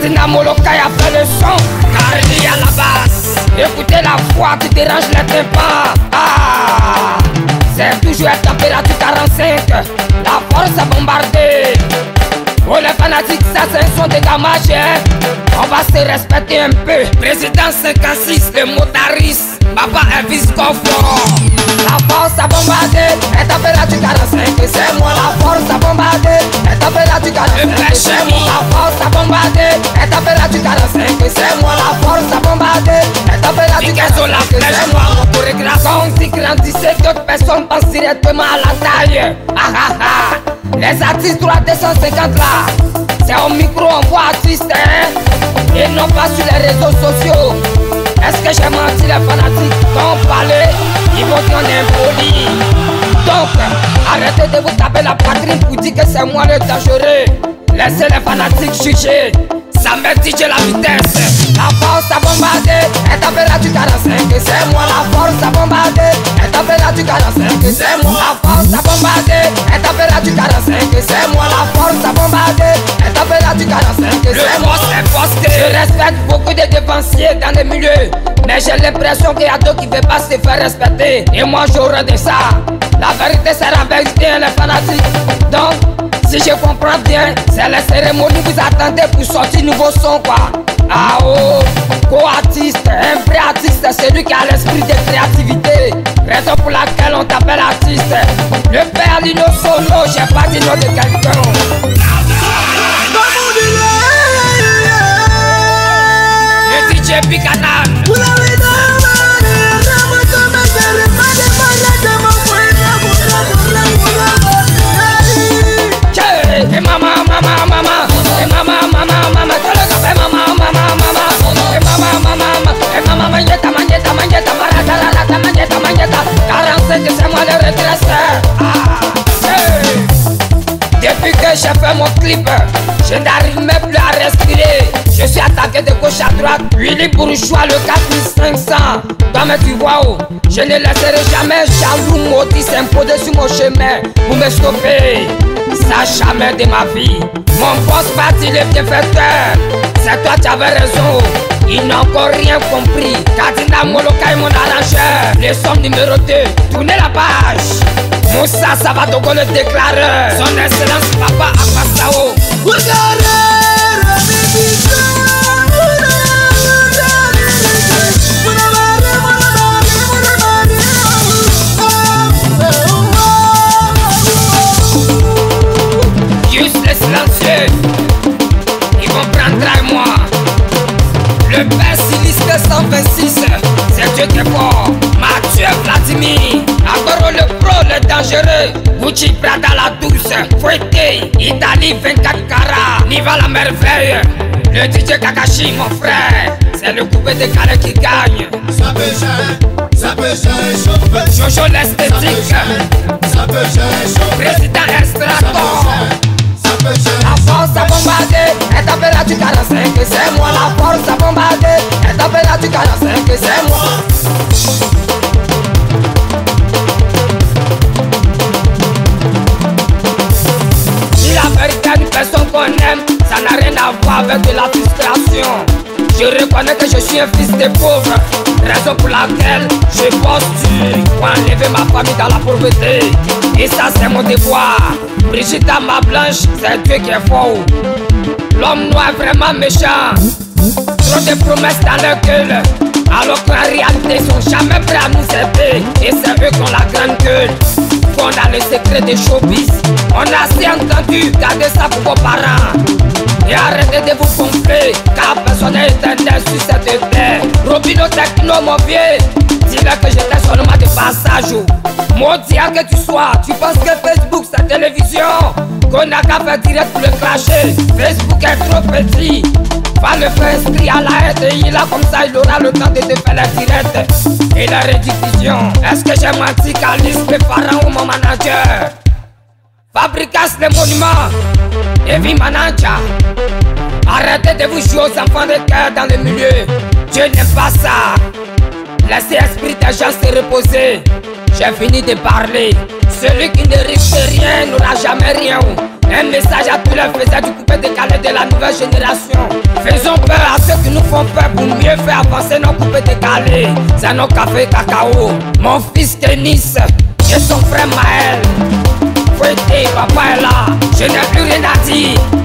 Katina Molokai a fait le son, Carly à la basse. Écoutez la voix qui dérange les tympans. Ah, c'est toujours à température 45. La force a bombardé. Oh les fanatiques, ça c'est un son de gamage, hein. On va se respecter un peu. Président 56, le motariste, papa Elvis Confort. La force a bombardé, et température 45. C'est moi la force a bombardé, et température 45. C'est moi la force a bombardé, et température 45. C'est moi la force a bombardé, et température 45. C'est moi mon chorégraphe. Quand il grandissait, d'autres personnes pensent directement à la taille. Ah ah ah. Les artistes 250 là, c'est au micro on voit artistes, hein. Et non pas sur les réseaux sociaux. Est-ce que j'ai menti les fanatiques? Quand on parlait, ils vont dire on est impoli. Donc, arrêtez de vous taper la poitrine pour dire que c'est moi le dangereux. Laissez les fanatiques juger. Ça me dit la vitesse. La force a bombardé, et température 45. C'est moi la force a bombardé, et température 45. C'est moi la force a bombardé, et température 45. C'est moi la force a bombardé, et température 45. C'est moi c'est posté. Je respecte beaucoup de dépensiers dans les milieux, mais j'ai l'impression qu'il y a d'autres qui ne veulent pas se faire respecter. Et moi j'aurais de ça. La vérité c'est la vérité, les fanatiques. Donc si je comprends bien, c'est la cérémonie que vous attendez pour sortir nouveau son quoi. Ah oh, co-artiste, un vrai artiste, c'est celui qui a l'esprit de créativité. Raison pour laquelle on t'appelle artiste. Le père Lino Solo, j'ai pas dit nom de quelqu'un. Le DJ Picanan. Et maman, et maman, tout le café, maman, magneta, magneta, 45, c'est moi le redresseur. Depuis que j'ai fait mon clip, je n'arrive même plus à respirer. Je suis attaqué de gauche à droite. Willy Bourgeois, le 4500. Toi mais tu vois où, je ne laisserai jamais jaloux maudit s'imposer sur mon chemin pour me stopper. Ça jamais de ma vie. Mon boss parti le bienfaiteur. C'est toi qui avais raison. Ils n'ont encore rien compris. Katina Molokai mon arrangeur. Les sommes numéro 2. Tournez la page. Moussa Savadogo le déclareur. Son excellence papa Akpasao. Juste les silencieux, ils vont prendre à moi. Le père Silisque 126, c'est Dieu qui est fort. Mathieu Vladimir, Agoro le pro, le dangereux. Gucci Prada la douce, Fouetté, Italie 24 carats, Niva la merveille. Le DJ Kakashi mon frère, c'est le coupé de Calais qui gagne. Ça peut gérer chauffer. Jojo l'esthétique, président Extrator. La force a bombardé, et température 45. C'est moi la force a bombardé, et température 45. C'est moi. Si la vérité d'une personne qu'on aime, ça n'a rien à voir avec de la frustration. Je reconnais que je suis un fils de pauvre, raison pour laquelle je postule pour enlever ma famille dans la pauvreté. Et ça c'est mon devoir. Brigitte ma blanche, c'est Dieu qui est fort. L'homme noir est vraiment méchant. Trop de promesses dans leur gueule, alors qu'en réalité ils sont jamais prêts à nous aider. Et c'est eux qui ont la grande gueule. Qu'on a le secret des showbiz. On a assez entendu, gardez ça pour vos parents. Et arrêtez de vous gonfler, car personne n'est éternel sur cette terre. Robino Techno mon vieux, dis-leur que j'étais seulement de passage. Maudit que tu sois, tu penses que Facebook c'est télévision, qu'on a qu'à faire direct pour le clasher. Facebook est trop petit, va le faire inscrire à la RTI, là comme ça il aura le temps de te faire la direct et la rediffusion. Est-ce que j'ai menti Calice, mes parents ou mon manager? Fabricas les monuments, Evi Manager. Arrêtez de vous jouer aux enfants de cœur dans le milieu. Dieu n'aime pas ça. Laissez l'esprit des gens se reposer. J'ai fini de parler. Celui qui ne risque rien n'aura jamais rien. Un message à tous les faiseurs du coupé décalé de la nouvelle génération. Faisons peur à ceux qui nous font peur pour mieux faire avancer nos coupés décalés. C'est nos cafés cacao. Mon fils Denis et son frère Maël. Fouetté, papa est là. Je n'ai plus rien à dire.